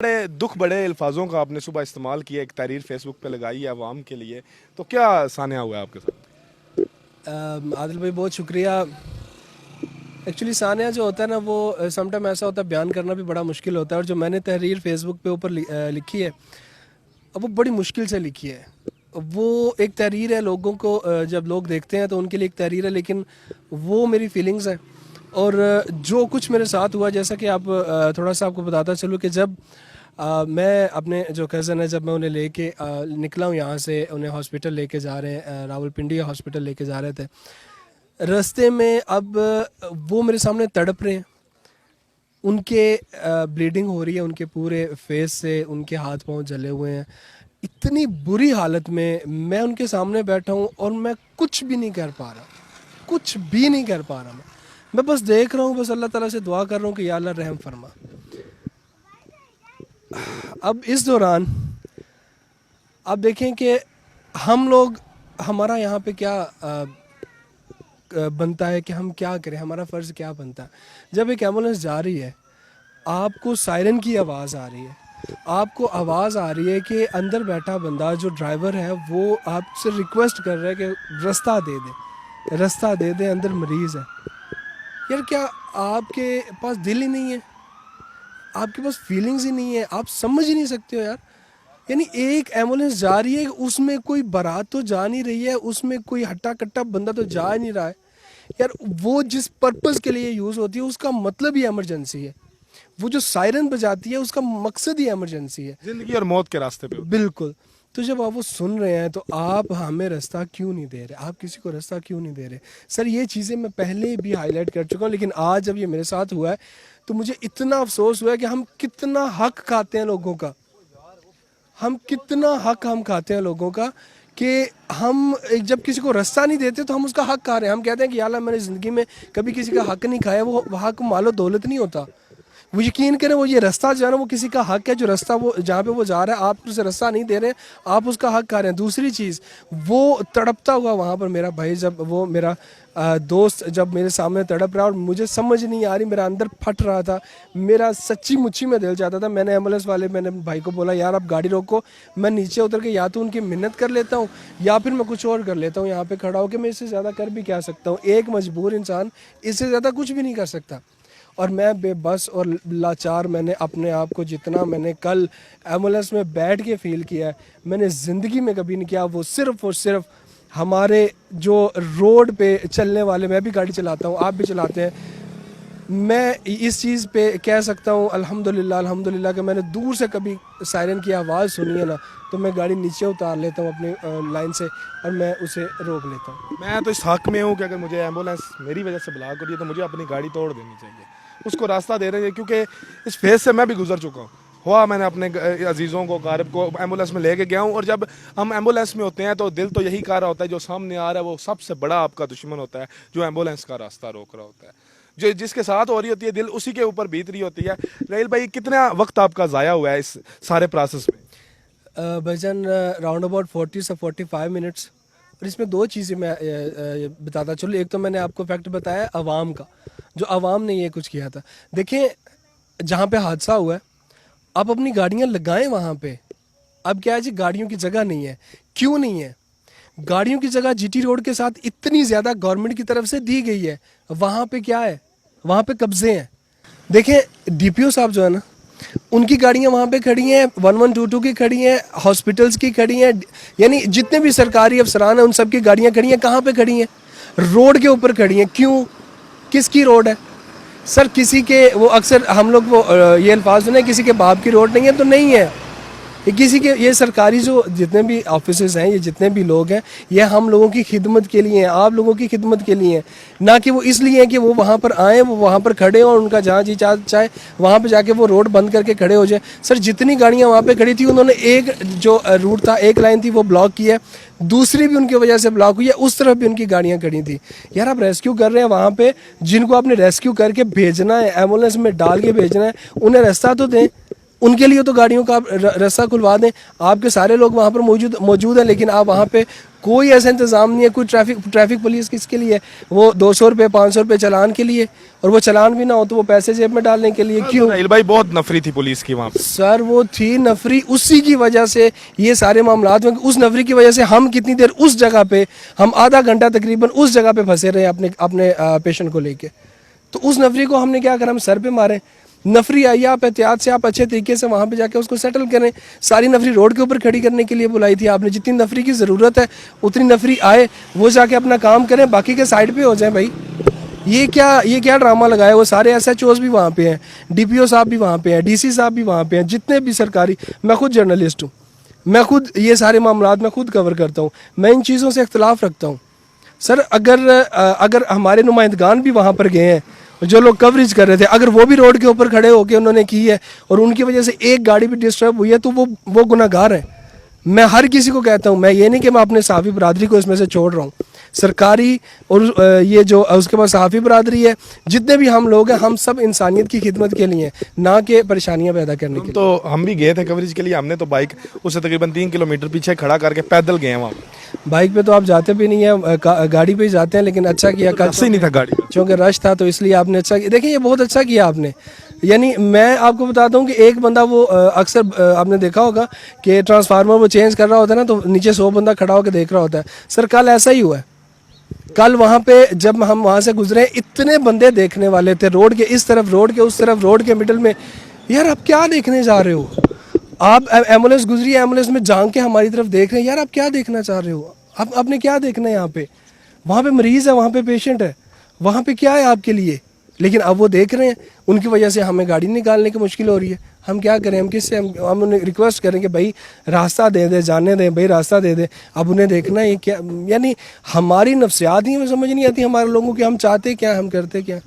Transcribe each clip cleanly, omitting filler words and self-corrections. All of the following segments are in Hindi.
बड़े दुख बड़े अल्फाजों का आपने सुबह इस्तेमाल किया, एक तहरीर फेसबुक पे लगाई है अवाम के लिए, तो क्या सान्या हुआ है आपके साथ? आदिल भाई बहुत शुक्रिया। एक्चुअली सानिया जो होता है ना वो समटाइम ऐसा होता है बयान करना भी बड़ा मुश्किल होता है। और जो मैंने तहरीर फेसबुक पे ऊपर लिखी है, अब वो बड़ी मुश्किल से लिखी है। वो एक तहरीर है, लोगों को जब लोग देखते हैं तो उनके लिए एक तहरीर है, लेकिन वो मेरी फीलिंग्स है। और जो कुछ मेरे साथ हुआ, जैसा कि आप थोड़ा सा आपको बताता चलूँ कि जब मैं अपने जो कज़न है, जब मैं उन्हें लेके निकला हूँ यहाँ से, उन्हें हॉस्पिटल लेके जा रहे हैं, रावलपिंडी हॉस्पिटल लेके जा रहे थे। रास्ते में अब वो मेरे सामने तड़प रहे हैं, उनके ब्लीडिंग हो रही है, उनके पूरे फेस से उनके हाथ पांव जले हुए हैं। इतनी बुरी हालत में मैं उनके सामने बैठा हूँ और मैं कुछ भी नहीं कर पा रहा, कुछ भी नहीं कर पा रहा। मैं बस देख रहा हूँ, बस अल्लाह ताला से दुआ कर रहा हूँ कि या अल्लाह रहम फरमा। अब इस दौरान आप देखें कि हम लोग, हमारा यहाँ पे क्या बनता है कि हम क्या करें, हमारा फ़र्ज़ क्या बनता है। जब एक एम्बुलेंस जा रही है, आपको सायरन की आवाज़ आ रही है, आपको आवाज़ आ रही है कि अंदर बैठा बंदा जो ड्राइवर है वो आपसे रिक्वेस्ट कर रहा है कि रास्ता दे दे, रास्ता दे दे, अंदर मरीज़ है। यार क्या आपके पास दिल ही नहीं है, आपके पास फीलिंग्स ही नहीं है, आप समझ ही नहीं सकते हो यार। यानी एक एम्बुलेंस जा रही है, उसमें कोई बारात तो जा नहीं रही है, उसमें कोई हट्टा कट्टा बंदा तो जा नहीं रहा है यार। वो जिस पर्पस के लिए यूज़ होती है उसका मतलब ही इमरजेंसी है। वो जो सायरन बजाती है उसका मकसद ही इमरजेंसी है, जिंदगी और मौत के रास्ते पे होता बिल्कुल। तो जब आप वो सुन रहे हैं तो आप हमें रास्ता क्यों नहीं दे रहे, आप किसी को रास्ता क्यों नहीं दे रहे? सर ये चीज़ें मैं पहले भी हाईलाइट कर चुका हूँ, लेकिन आज जब ये मेरे साथ हुआ है तो मुझे इतना अफसोस हुआ है कि हम कितना हक खाते हैं लोगों का, हम कितना हक हम खाते हैं लोगों का, कि हम जब किसी को रास्ता नहीं देते तो हम उसका हक खा रहे हैं। हम कहते हैं कि यार मैंने ज़िंदगी में कभी किसी का हक नहीं खाया। वो हक मालो दौलत नहीं होता। वो यकीन करें, वो ये रास्ता जो है ना वो किसी का हक है। जो रास्ता वो जहाँ पे वो जा रहा है, आप उसे रास्ता नहीं दे रहे, आप उसका हक खा रहे हैं। दूसरी चीज़, वो तड़पता हुआ वहाँ पर मेरा भाई, जब वो मेरा दोस्त जब मेरे सामने तड़प रहा और मुझे समझ नहीं आ रही, मेरा अंदर फट रहा था, मेरा सच्ची मुच्ची में दिल चाहता था। मैंने एम्बुलेंस वाले, मैंने भाई को बोला यार आप गाड़ी रोको, मैं नीचे उतर के या तो उनकी मिन्नत कर लेता हूँ या फिर मैं कुछ और कर लेता हूँ यहाँ पे खड़ा होकर। मैं इससे ज़्यादा कर भी क्या सकता हूँ? एक मजबूर इंसान इससे ज़्यादा कुछ भी नहीं कर सकता। और मैं बेबस और लाचार, मैंने अपने आप को जितना मैंने कल एम्बुलेंस में बैठ के फ़ील किया है, मैंने ज़िंदगी में कभी नहीं किया। वो सिर्फ़ और सिर्फ हमारे जो रोड पे चलने वाले, मैं भी गाड़ी चलाता हूँ, आप भी चलाते हैं, मैं इस चीज़ पे कह सकता हूँ अल्हम्दुलिल्लाह, अल्हम्दुलिल्लाह कि मैंने दूर से कभी सायरन की आवाज़ सुनी है ना, तो मैं गाड़ी नीचे उतार लेता हूँ अपनी लाइन से और मैं उसे रोक लेता हूँ। मैं तो इस हक में हूँ कि अगर मुझे एम्बुलेंस मेरी वजह से ब्लॉक हो रही है तो मुझे अपनी गाड़ी तोड़ देनी चाहिए, उसको रास्ता दे रहे हैं। क्योंकि इस फेज से मैं भी गुजर चुका हूँ। हुआ मैंने अपने अजीज़ों को, कारब को एम्बुलेंस में लेके गया हूँ, और जब हम एम्बुलेंस में होते हैं तो दिल तो यही कह रहा होता है जो सामने आ रहा है वो सबसे बड़ा आपका दुश्मन होता है, जो एम्बुलेंस का रास्ता रोक रहा होता है। जो जिसके साथ हो रही होती है, दिल उसी के ऊपर बीत रही होती है। राहिल भाई, कितना वक्त आपका ज़ाया हुआ है इस सारे प्रोसेस में? भाईजान राउंड अबाउट 40 से 45 मिनट्स। और इसमें दो चीज़ें मैं बताता चलूँ। एक तो मैंने आपको फैक्ट बताया आवाम का, जो आवाम ने ये कुछ किया था। देखें, जहाँ पे हादसा हुआ है, आप अपनी गाड़ियाँ लगाएं वहाँ पे। अब क्या है जी, गाड़ियों की जगह नहीं है। क्यों नहीं है? गाड़ियों की जगह जीटी रोड के साथ इतनी ज़्यादा गवर्नमेंट की तरफ से दी गई है, वहाँ पे क्या है, वहाँ पे कब्जे हैं। देखें डीपीओ साहब जो है ना, उनकी गाड़ियाँ वहाँ पे खड़ी हैं, 1122 की खड़ी हैं, हॉस्पिटल्स की खड़ी हैं, यानी जितने भी सरकारी अफसरान हैं उन सब की गाड़ियाँ खड़ी हैं। कहाँ पे खड़ी हैं? रोड के ऊपर खड़ी हैं। क्यों? किसकी रोड है सर? किसी के, वो अक्सर हम लोग वो ये अल्फाज सुने, किसी के बाप की रोड नहीं है, तो नहीं है ये किसी के। ये सरकारी जो जितने भी ऑफिसेज हैं, ये जितने भी लोग हैं, ये हम लोगों की खिदमत के लिए हैं, आप लोगों की खिदमत के लिए हैं, ना कि वो इसलिए कि वो वहाँ पर आएँ, वो वहाँ पर खड़े हों और उनका जहाँ जी चाहे वहाँ पे जाके वो रोड बंद करके खड़े हो जाए। सर जितनी गाड़ियाँ वहाँ पे खड़ी थी, उन्होंने एक जो रूट था, एक लाइन थी, वो ब्लॉक की है, दूसरी भी उनकी वजह से ब्लॉक हुई है, उस तरफ भी उनकी गाड़ियाँ खड़ी थी। यार आप रेस्क्यू कर रहे हैं वहाँ पे, जिनको आपने रेस्क्यू करके भेजना है, एम्बुलेंस में डाल के भेजना है, उन्हें रास्ता तो दें। उनके लिए तो गाड़ियों का आप रास्ता खुलवा दें। आपके सारे लोग वहाँ पर मौजूद हैं, लेकिन आप वहाँ पे कोई ऐसा इंतज़ाम नहीं है, कोई ट्रैफिक पुलिस किसके लिए है? वो 200 रुपये 500 रुपये चलान के लिए, और वो चलान भी ना हो तो वो पैसे जेब में डालने के लिए। क्यों इस्माइल भाई, बहुत नफरी थी पुलिस की वहाँ पे। सर? वो थी नफरी, उसी की वजह से ये सारे मामलात में, उस नफरी की वजह से हम कितनी देर उस जगह पे, हम आधा घंटा तकरीबन उस जगह पे फंसे रहे अपने अपने पेशेंट को लेके। तो उस नफरी को हमने क्या करा, हम सर पे मारे। नफरी आई, आप एहतियात से, आप अच्छे तरीके से वहाँ पे जाके उसको सेटल करें। सारी नफरी रोड के ऊपर खड़ी करने के लिए बुलाई थी आपने। जितनी नफरी की ज़रूरत है उतनी नफरी आए, वो जाके अपना काम करें, बाकी के साइड पे हो जाए भाई। ये क्या ड्रामा लगाया? वो सारे SHOs भी वहाँ पे हैं, DPO साहब भी वहाँ पे हैं, DC साहब भी वहाँ पे हैं, जितने भी सरकारी। मैं खुद जर्नलिस्ट हूँ, मैं खुद ये सारे मामलात मैं खुद कवर करता हूँ, मैं इन चीज़ों से इख्तलाफ रखता हूँ। सर अगर हमारे नुमाइंदगान भी वहाँ पर गए हैं, जो लोग कवरेज कर रहे थे, अगर वो भी रोड के ऊपर खड़े होकर उन्होंने की है और उनकी वजह से एक गाड़ी भी डिस्टर्ब हुई है, तो वो गुनहगार है। मैं हर किसी को कहता हूँ, मैं ये नहीं कि मैं अपने सहाफ़ी बरादरी को इसमें से छोड़ रहा हूँ। सरकारी और ये जो उसके बाद सहाफ़ी बरादरी है, जितने भी हम लोग हैं, हम सब इंसानियत की खिदमत के लिए, ना कि परेशानियाँ पैदा करने के लिए। तो हम भी गए थे कवरेज के लिए, हमने तो बाइक उससे तकरीबन 3 किलोमीटर पीछे खड़ा करके पैदल गए हैं वहाँ। बाइक पे तो आप जाते भी नहीं है, गाड़ी पे ही जाते हैं। लेकिन अच्छा किया, कल सही नहीं था गाड़ी का। चूँकि रश था तो इसलिए आपने अच्छा किया। देखिए, ये बहुत अच्छा किया आपने। यानी मैं आपको बताता हूँ कि एक बंदा, वो अक्सर आपने देखा होगा कि ट्रांसफार्मर वो चेंज कर रहा होता है ना, तो नीचे 100 बंदा खड़ा होकर देख रहा होता है। सर कल ऐसा ही हुआ है। कल वहाँ पे जब हम वहाँ से गुजरे, इतने बंदे देखने वाले थे, रोड के इस तरफ, रोड के उस तरफ, रोड के मिडल में। यार आप क्या देखने जा रहे हो? आप एम्बुलेंस गुजरी है, एम्बुलेंस में झांक के हमारी तरफ देख रहे हैं। यार आप क्या देखना चाह रहे हो? आपने क्या देखना है यहाँ पे? वहाँ पे मरीज है, वहाँ पे पेशेंट है, वहाँ पे क्या है आपके लिए? लेकिन अब वो देख रहे हैं, उनकी वजह से हमें गाड़ी निकालने की मुश्किल हो रही है। हम क्या करें? हम किससे हम उन्हें रिक्वेस्ट करें कि भाई रास्ता दे दे, जाने दें भाई, रास्ता दे दे। अब उन्हें देखना है क्या? यानी हमारी नफ्सियात ही हमें समझ नहीं आती हमारे लोगों की, हम चाहते क्या, हम करते क्या।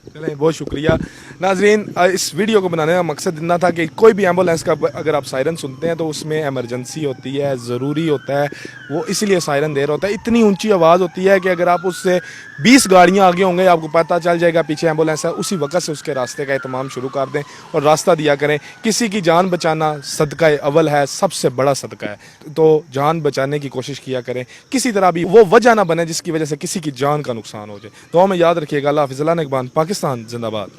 चलें, बहुत शुक्रिया नाजरीन। इस वीडियो को बनाने का मकसद इतना था कि कोई भी एम्बुलेंस का अगर आप सायरन सुनते हैं तो उसमें इमरजेंसी होती है, ज़रूरी होता है, वो इसीलिए सायरन दे रहा होता है। इतनी ऊंची आवाज़ होती है कि अगर आप उससे 20 गाड़ियां आगे होंगे, आपको पता चल जाएगा पीछे एम्बुलेंस है, उसी वक्त से उसके रास्ते का एहतमाम शुरू कर दें और रास्ता दिया करें। किसी की जान बचाना सदका अव्वल है, सबसे बड़ा सदका है, तो जान बचाने की कोशिश किया करें। किसी तरह भी वो वजह ना बने जिसकी वजह से किसी की जान का नुकसान हो जाए। तो हमें याद रखिएगा। अल्लाह हाफ़िज़। निगबान, पाकिस्तान जिंदाबाद।